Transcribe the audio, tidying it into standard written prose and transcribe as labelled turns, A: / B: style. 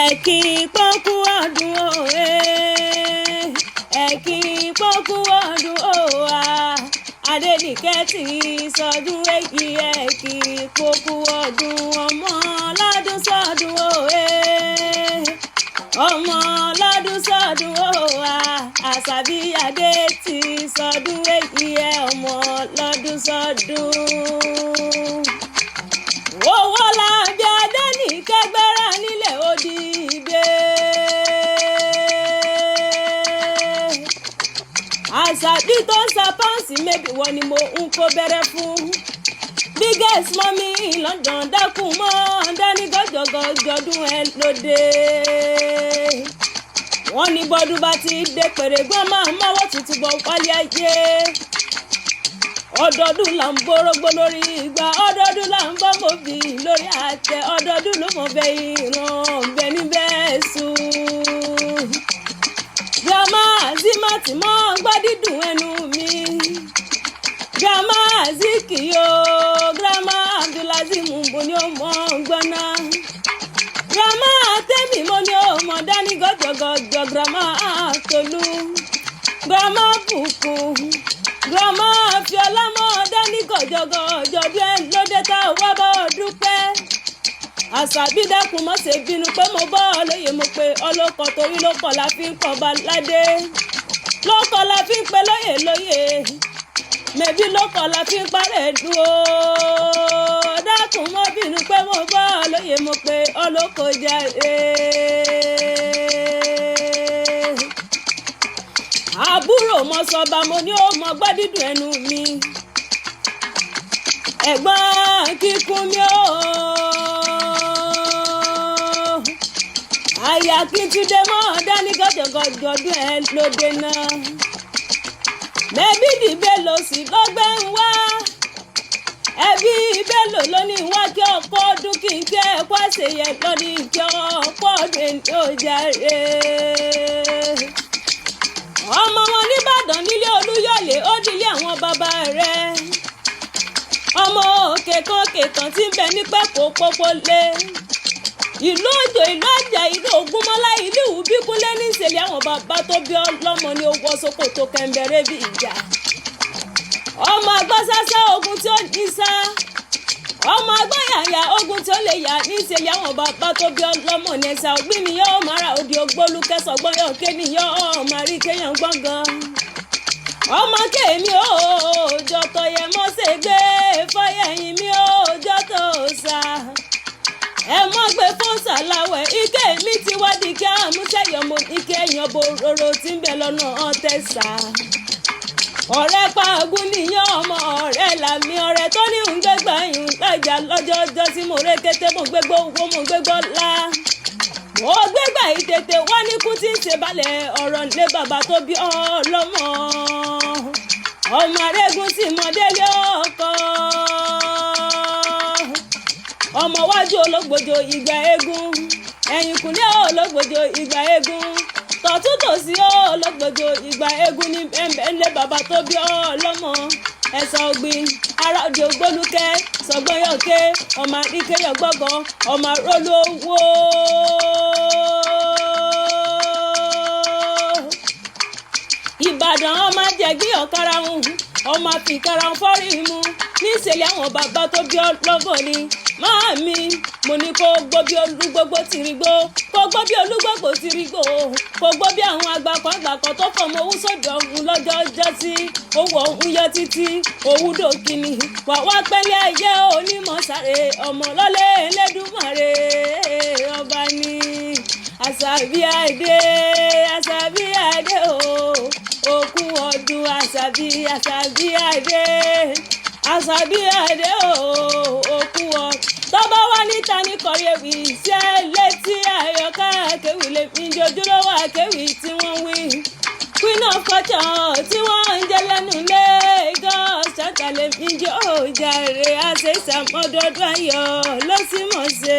A: ẹ kí pọ́kú ọdún o ẹ kí pọ́kú ọdún o Adénìkẹ́ ti sọdún èyí ẹ kí pọ́kú ọdún ọmọ lọ́dún sọdún o ọmọ lọ́dún sọdún o Àṣàbí Adé ti sọdún èyí ẹ ọmọ lọ́dún sọdún. Owó làbí Adénìkẹ́ gbéra nílẹ̀ òdìdé. Àṣàbí tó ń sa pọ́ǹsì mébì wọ́n ni mo ń kó bẹ̀rẹ̀ fún. Biggest mommy in London dákun mọ́ dání gọ́jọ́gọ́jọ́dún ẹ lóde. Wọ́n ní bọ́dún bá ti dé pèrègbọ́n máa mọ́wọ́ tuntun bọ̀ wálé ayé. Ọdọọdún là ń borógbó lórí ìgbà ọdọọdún là ń bọ́ mọ́bì lórí àtẹ ọdọọdún ló mọ̀ bẹ ìran bẹ níbẹ̀ sùn. Grandma Azimati mọ́ gbọ́ dídùn ẹnu mi. Grandma Azikiyo Grandma Abdulaziz mo ní ó mọ̀ gbọ́ná. Grandma Tẹ́mi mo ní ó mọ̀ dání gọ́jọ́gọ́jọ́ Grandma Tolú. Grandma Bùkún. Grandma Fiola mọ́ dání gọ́jọ́gọ́jọ́ bí ẹ lóde tá a wá bá ọ dúpẹ́. Àṣàbí dákun mọ́ ṣe bínú pé mo bọ́ ọ lóye mo pé ọlọ́kọ̀ torí lókọ̀ la fi ń pọ̀ baládé. Lókọ̀ la fi ń pe lóye lóye. Mẹ̀bí lókọ̀ la fi ń parẹ́ dúró. Dákun mọ́ bínú pé mo bọ́ ọ lóye mo pé ọlọ́kọ̀ jàre. Àbúrò mọ sọba mo ní ó mọ gbọ́ dídùn ẹnu mi. Ẹ̀gbọ́n kíkún mi ó. Àyà kí n ti dé mọ́ dání gọ́jọ́gọ́jọ́dún ẹ lóde náà. Mẹ́bí dìbè lò sí lọ́gbẹ́ ń wá. Ẹbí Bello ló ní wá kí ọ̀pọ̀ ọdún kí n kẹ́ ẹ̀kọ́ àṣeyẹ lọ́ní kí ọ̀pọ̀ ọdún ó jàre. Ọmọ wọn nìbàdàn nílé Olúyọ̀lé ó dilé àwọn bàbá rẹ̀. Ọmọ òkè kan kètàn tí ń bẹ ní pẹ́kọ̀ọ́ pópólé. Ìlú Òjò ìlú Àjà ìlú Ògúnmọ́lá ìlú Ìbíkúnlé ní ìṣẹ̀lẹ̀ àwọn bàbá tó bí ọlọ́mọ ní owó ṣòkòtò kẹ̀mbẹ̀rẹ̀ bí ìjà. Ọmọ agbásásá ogun tí ó ní sá. Ọmọ agbáyàyà ogun tí ó lè yà ní ìṣẹ̀lẹ̀ àwọn bàbá tó bí ọlọ́mọ ní ẹ̀sà ògbìn ni yóò mara òdì ògbólú kẹsọ̀gbọ́n yóò ké ni yóò máa rí kéèyàn gbọ̀ngàn. Ọmọ kéèmí ó jọ̀tọ̀ yẹ mọ́ ṣe gbé fọyẹ̀yìn mi ó jọ̀tọ̀ sá. Ẹ mọ́ gbé fún sàláwẹ̀ ike mi ti wádìí kí àmúṣẹ́yọ̀ mo ike èèyàn bororo tí ń bẹ lọ́nà ọ̀tẹ̀sà. Ọ̀rẹ́ pàgùn nìyẹn ọmọ ọ̀rẹ́ làmì ọ̀rẹ́ tó ní ń gbégbá ìhùn lájà lọ́jọ́jọ́ tí mo ré kété mo gbégbó owó mo gbégbó ńlá. Mo gbégbá ìtètè wá ní kú tí ń ṣe balẹ̀ ọ̀rọ̀ nílé bàbá tó bí ọlọ́mọ. Ọmọ arégún sì mọ délé ọkọ. Ọmọ wájú ológbòjò ìgbà eégún. Ẹ̀yìnkùnlé ológbòjò ìgbà eégún. Tọ̀tún tòsí ológbòjò ìgbà eégún ní ẹ̀ńbẹ̀ńlé bàbá tó bí ọlọ́mọ. Ẹ̀sà ògbìn ará òde ògbólúkẹ́ sọ̀gbọ́nyọ̀kẹ́ ọmọ àríkẹ́yọ̀ gbọ́gàn ọmọ àrólówó. Ìbàdàn ọmọ àjẹgbí ọ̀karahun ọmọ àfikàrahun fọ́rí mu ní ìṣẹ̀lẹ̀ àwọn bàbá tó bí ọlọ́gbọ̀n ni. Máàmi mo ní kó gbó bí olúgbógbó tìrìgbó kó gbó bí olúgbógbó tìrìgbó kó gbó bí àwọn àgbàkan tó fọmọ owó sọ́dọ̀ ọ̀hún lọ́jọ́ ọjọ́ tí owó ọ̀hún yọ títí òwú dòkìní wà wá pẹ́lẹ́ ayé onímọ̀ sáré ọmọ lọ́lé Elédùmarè ọba ní. Àṣàbí Adé Àṣàbí Adé o òkú ọdún Àṣàbí Àṣàbí Adé Àṣàbí Adé o òkú ọdún. Tọ́ba wá níta ní kọ̀rí ewì iṣẹ́ létí àyọká akéwì lè fi jojúlówó akéwì tí wọ́n wí. Queen of culture tí wọ́n ń jẹ́ lẹ́nu Lagos ṣàtà lè fi jẹ́ òjàre àṣẹ ìṣàmọ́dọ́dún ayọ̀ ló sì mọ̀ ṣe.